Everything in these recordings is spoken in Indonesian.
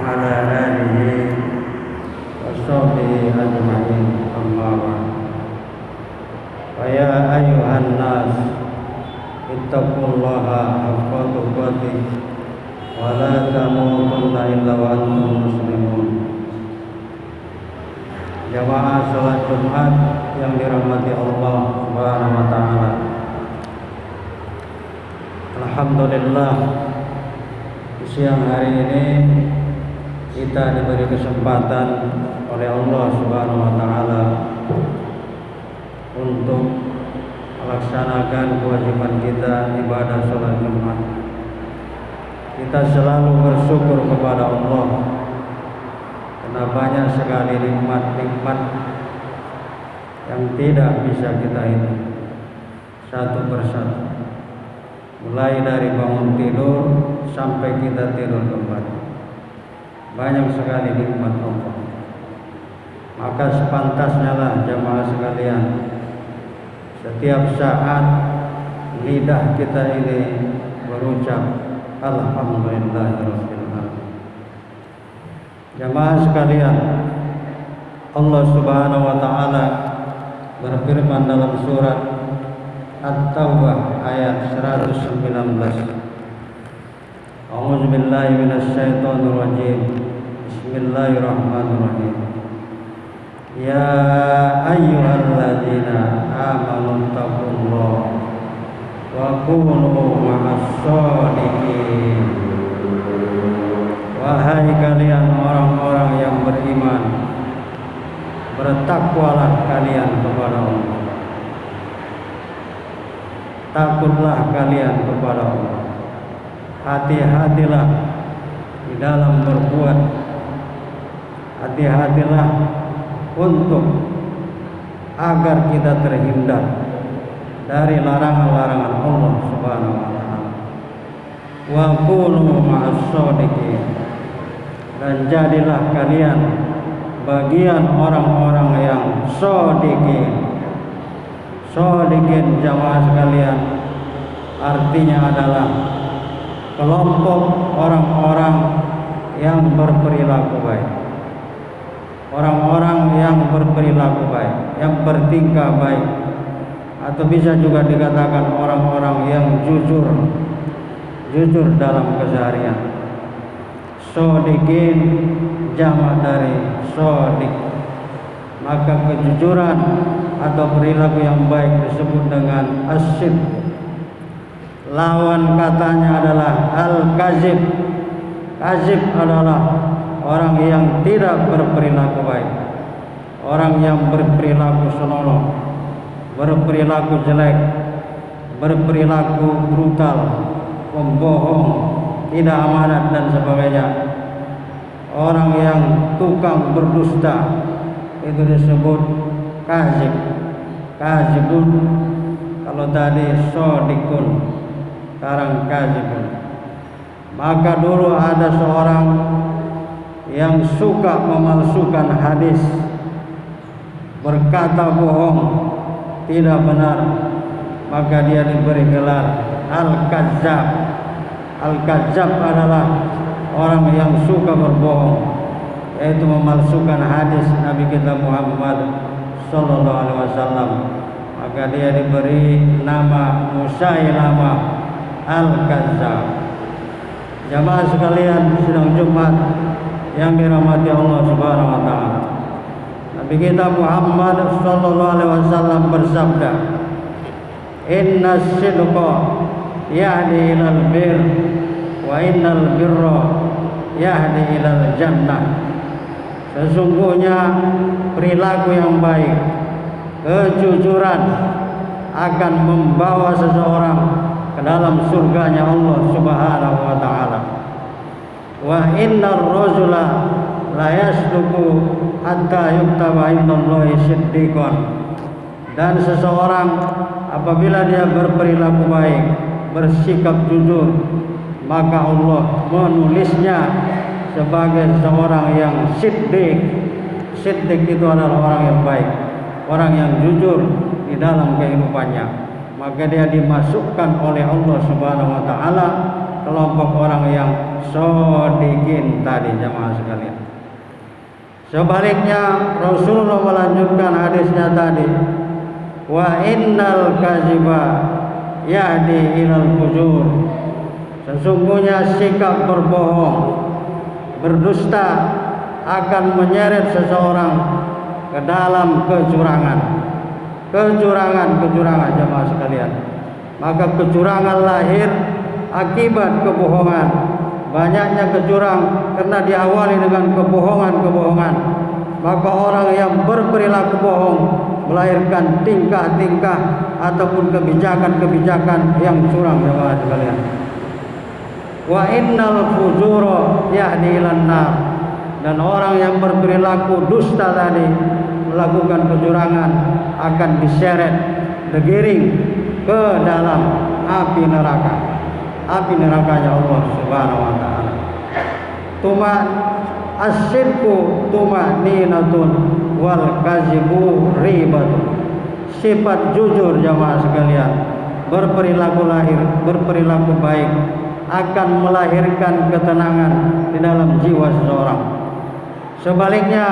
وعلى آله وصحبه أجمعين أما بعد فيا أيها الناس اتقوا الله حق تقاته ولا تموتن إلا وأنتم مسلمون. Jamaah salat Jumat yang dirahmati Allah Subhanahu wa taala. Alhamdulillah, di siang hari ini kita diberi kesempatan oleh Allah Subhanahu wa taala untuk melaksanakan kewajiban kita ibadah salat Jumat. Kita selalu bersyukur kepada Allah karena banyak sekali nikmat-nikmat yang tidak bisa kita hitung satu persatu, mulai dari bangun tidur sampai kita tidur kembali. Banyak sekali nikmat Allah. Maka sepantasnya lah jamaah sekalian, setiap saat lidah kita ini berucap Alhamdulillahirabbil alamin. Jamaah sekalian, Allah Subhanahu wa taala berfirman dalam surat At-Taubah ayat 119. A'udzu billahi minasyaitonir rajim. Bismillahirrahmanirrahim. Ya ayyuhalladzina amanu taqullaha wa kunu ma'as-shodiqin. Wahai kalian orang-orang yang beriman, bertakwalah kalian kepada Allah. Takutlah kalian kepada Allah. Hati-hatilah di dalam berbuat. Hati-hatilah untuk agar kita terhindar dari larangan-larangan Allah Subhanahu wa taala. Wa kunu ma'as-shodiqin. Dan jadilah kalian bagian orang-orang yang shodiqin. Shodiqin jamaah sekalian artinya adalah kelompok orang-orang yang berperilaku baik. Orang-orang yang berperilaku baik, yang bertingkah baik, atau bisa juga dikatakan orang-orang yang jujur dalam keseharian. Shodiqin jamak dari shodiq. Maka kejujuran atau perilaku yang baik disebut dengan as-sidq. Lawan katanya adalah al-kazib. Kazib adalah orang yang tidak berperilaku baik, orang yang berperilaku senonoh, berperilaku jelek, berperilaku brutal, pembohong, tidak amanat dan sebagainya. Orang yang tukang berdusta itu disebut kazib. Kazibun. Kalau tadi shodiqun, sekarang kazibun. Maka dulu ada seorang yang suka memalsukan hadis, berkata bohong, tidak benar, maka dia diberi gelar Al-Kazzab. Al-Kazzab adalah orang yang suka berbohong, yaitu memalsukan hadis Nabi kita Muhammad sallallahu alaihi wasallam. Maka dia diberi nama Musailamah Al-Kazzab. Jamaah sekalian sidang Jumat yang dirahmati Allah Subhanahu wa taala. Nabi kita Muhammad sallallahu alaihi wasallam bersabda, "Innas sidqa yahdi ilal bir wa innal birra yahdi ilal jannah." Sesungguhnya perilaku yang baik, kejujuran akan membawa seseorang ke dalam surganya Allah Subhanahu wa taala. Wa innar rajula la yasduqu hatta yuktaba indallahi siddiqan. Dan seseorang apabila dia berperilaku baik, bersikap jujur, maka Allah menulisnya sebagai seorang yang siddiq. Siddiq itu adalah orang yang baik, orang yang jujur di dalam kehidupannya. Maka dia dimasukkan oleh Allah Subhanahu wa taala kelompok orang yang shodiqin tadi jamaah sekalian. Sebaliknya Rasulullah melanjutkan hadisnya tadi, wa innal kaziba yahdi ilal fujur. Sesungguhnya sikap berbohong, berdusta akan menyeret seseorang ke dalam kecurangan jemaah sekalian. Maka kecurangan lahir akibat kebohongan. Banyaknya kecurang karena diawali dengan kebohongan. Maka orang yang berperilaku bohong melahirkan tingkah-tingkah ataupun kebijakan-kebijakan yang curang jemaah sekalian. Wa innal fujura yahdi ilan nar. Dan orang yang berperilaku dusta tadi, melakukan kecurangan, akan diseret, digiring ke dalam api nerakanya Allah Subhanahu wa taala. As-sidqu tuma'ninatun wal kazibu ribatun. Sifat jujur jamaah sekalian, berperilaku baik akan melahirkan ketenangan di dalam jiwa seseorang. Sebaliknya,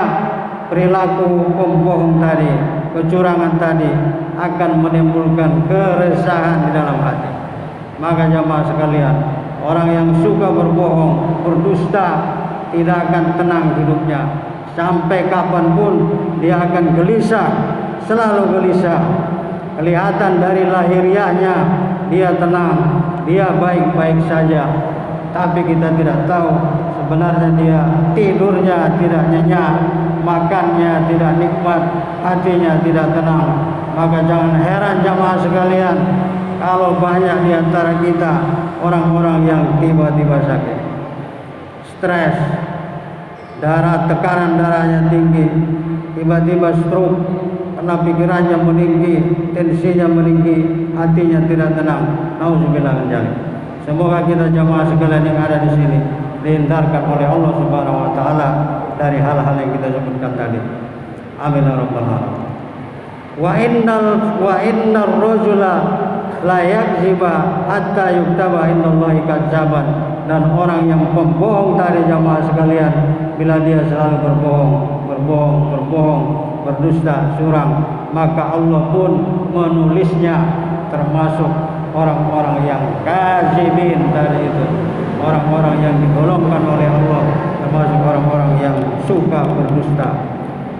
perilaku pembohong tadi, kecurangan tadi akan menimbulkan keresahan di dalam hati. Maka jamaah sekalian, orang yang suka berbohong, berdusta, tidak akan tenang hidupnya. Sampai kapanpun dia akan gelisah, selalu gelisah. Kelihatan dari lahiriahnya dia tenang, dia baik-baik saja, tapi kita tidak tahu sebenarnya dia tidurnya tidak nyenyak, makannya tidak nikmat, hatinya tidak tenang. Maka jangan heran jamaah sekalian kalau banyak di antara kita orang-orang yang tiba-tiba sakit, stres, tekanan darahnya tinggi, tiba-tiba stroke, karena pikirannya meninggi, tensinya meninggi, hatinya tidak tenang. Nauzubillah min dzalik. Semoga kita jamaah sekalian yang ada di sini dihindarkan oleh Allah Subhanahu wa taala dari hal-hal yang kita sebutkan tadi. Amin ya rabbal alamin. Wa innar rajula la yakziba hatta yuktaba indallahi kadzaban. Dan orang yang pembohong tadi jamaah sekalian, bila dia selalu berbohong, berdusta, curang, maka Allah pun menulisnya termasuk orang-orang yang kazibin tadi itu, orang-orang yang digolongkan oleh Allah termasuk orang-orang yang suka berdusta,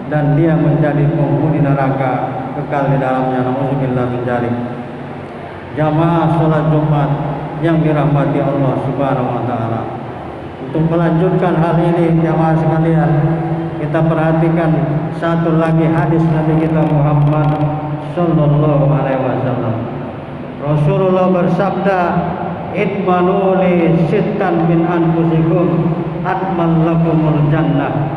dan dia menjadi penghuni neraka kekal di dalamnya. Nauzubillah min dzalik. Jamaah salat Jumat yang dirahmati Allah Subhanahu wa taala. Untuk melanjutkan hal ini jamaah sekalian, kita perhatikan satu lagi hadis Nabi kita Muhammad sallallahu alaihi wasallam. Rasulullah bersabda, "Itmanu li sittan min anfusikum atman lakumul jannah."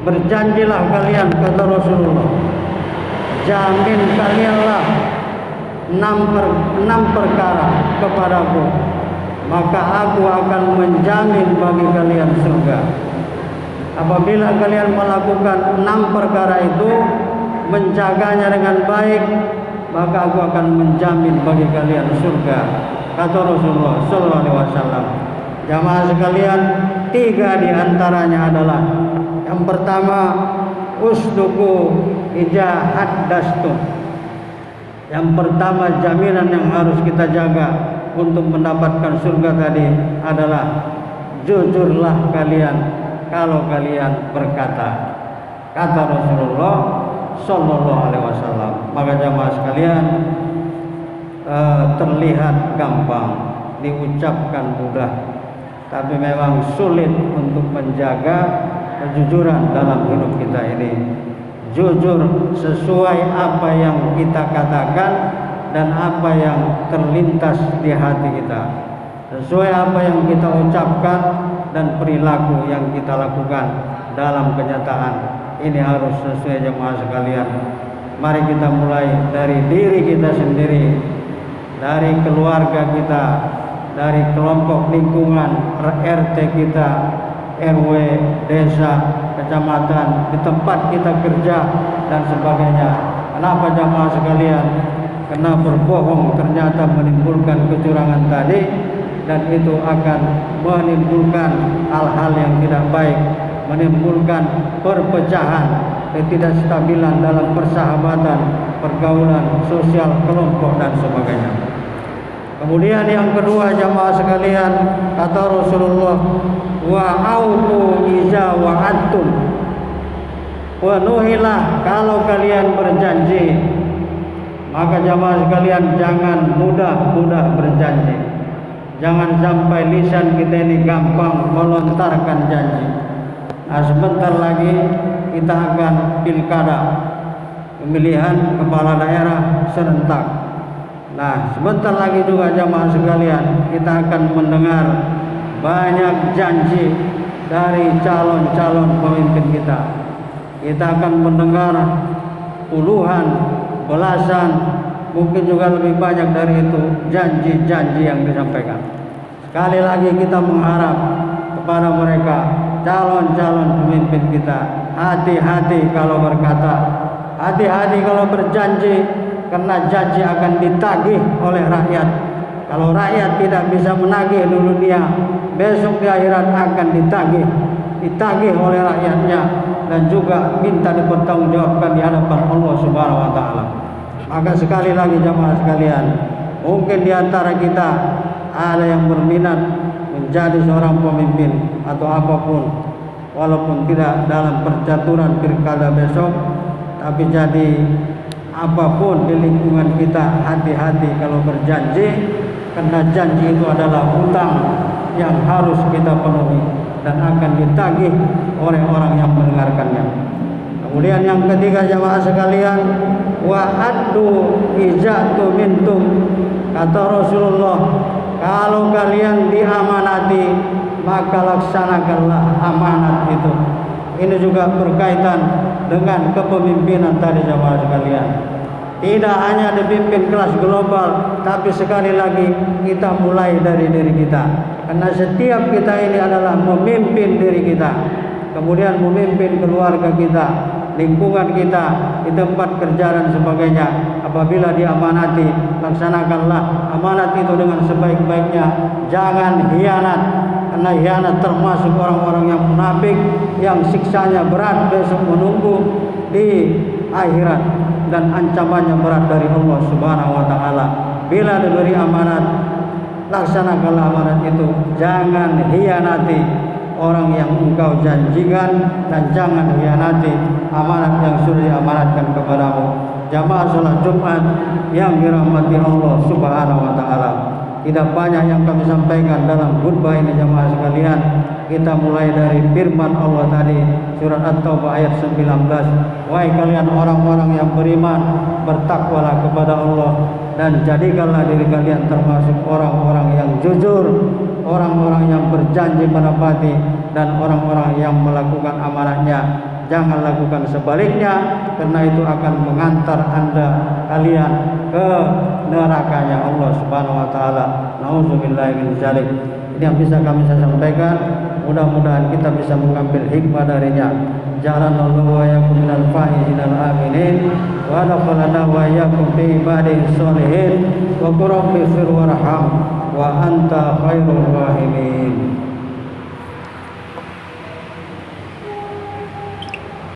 Berjanjilah kalian, kata Rasulullah, jamin kalianlah enam perkara kepadaku, maka aku akan menjamin bagi kalian surga. Apabila kalian melakukan 6 perkara itu, menjaganya dengan baik, maka aku akan menjamin bagi kalian surga, kata Rasulullah sallallahu alaihi wasallam. Jamaah sekalian, 3 di antaranya adalah: yang pertama, usduku ija haddastum. Yang pertama, jaminan yang harus kita jaga untuk mendapatkan surga tadi adalah jujurlah kalian kalau kalian berkata, kata Rasulullah sallallahu alaihi wasallam. Maka jamaah sekalian, terlihat gampang, diucapkan mudah, tapi memang sulit untuk menjaga kejujuran dalam hidup kita ini. Jujur sesuai apa yang kita katakan dan apa yang terlintas di hati kita, sesuai apa yang kita ucapkan dan perilaku yang kita lakukan dalam kenyataan. Ini harus sesuai jemaah sekalian. Mari kita mulai dari diri kita sendiri, dari keluarga kita, dari kelompok lingkungan RT kita, RW, desa, kecamatan, di tempat kita kerja dan sebagainya. Kenapa jamaah sekalian? karena berbohong ternyata menimbulkan kecurangan tadi, dan itu akan menimbulkan hal-hal yang tidak baik, menimbulkan perpecahan, ketidakstabilan dalam persahabatan, pergaulan sosial kelompok dan sebagainya. Kemudian yang kedua jamaah sekalian, kata Rasulullah, wa aufu iza wa'adtum, penuhilah kalau kalian berjanji. Maka jamaah sekalian, jangan mudah-mudah berjanji. Jangan sampai lisan kita ini gampang melontarkan janji. Nah, sebentar lagi kita akan pilkada, pemilihan kepala daerah serentak. Nah, sebentar lagi juga jamaah sekalian, kita akan mendengar banyak janji dari calon-calon pemimpin kita. Kita akan mendengar puluhan, belasan, mungkin juga lebih banyak dari itu janji-janji yang disampaikan. Sekali lagi kita mengharap kepada mereka, calon-calon pemimpin kita, hati-hati kalau berkata, hati-hati kalau berjanji, karena janji akan ditagih oleh rakyat. Kalau rakyat tidak bisa menagih di dunia, besok di akhirat akan ditagih oleh rakyatnya, dan juga minta dipertanggungjawabkan di hadapan Allah Subhanahu wa taala. Maka sekali lagi jamaah sekalian, mungkin di antara kita ada yang berminat menjadi seorang pemimpin atau apapun, walaupun tidak dalam percaturan pilkada besok, tapi jadi apapun di lingkungan kita, hati-hati kalau berjanji, karena janji itu adalah hutang yang harus kita penuhi dan akan ditagih oleh orang yang mendengarkannya. Kemudian yang ketiga jamaah sekalian, wa addu izatu mintum, kata Rasulullah, kalau kalian diamanati maka laksanakanlah amanat itu. Ini juga berkaitan dengan kepemimpinan tadi jamaah sekalian. Tidak hanya dipimpin kelas global, tapi sekali lagi kita mulai dari diri kita. Karena setiap kita ini adalah memimpin diri kita, kemudian memimpin keluarga kita, lingkungan kita, di tempat kerja dan sebagainya. Apabila diamanati, laksanakanlah amanat itu dengan sebaik-baiknya. Jangan hianat, karena hianat termasuk orang-orang yang munafik, yang siksanya berat besok menunggu di akhirat, dan ancamannya berat dari Allah Subhanahu wa taala. Bila diberi amanat, laksanakanlah amanat itu. Jangan hianati orang yang engkau janjikan, dan jangan hianati amanat yang sudah diamanatkan kepadamu. Jamaah salat Jumat yang dirahmati Allah Subhanahu wa taala, tidak banyak yang kami sampaikan dalam khutbah ini jamaah sekalian. Kita mulai dari firman Allah tadi, surat At-Taubah ayat 19. Wahai kalian orang-orang yang beriman, bertakwalah kepada Allah, dan jadikanlah diri kalian termasuk orang-orang yang jujur, orang-orang yang berjanji menepati, dan orang-orang yang melakukan amanahnya. Jangan lakukan sebaliknya, karena itu akan mengantar kalian ke nerakanya Allah Subhanahu wa taala. Nauzubillahi min dzalik. Ini yang bisa kami sampaikan. Mudah-mudahan kita bisa mengambil hikmah darinya. Ja'alanallahu wa iyyakum minal faizin al-aminin, wa adkhalana wa iyyakum fi ibadihi sholihin, wa qur rabbi fir warham wa anta khairur rahimin.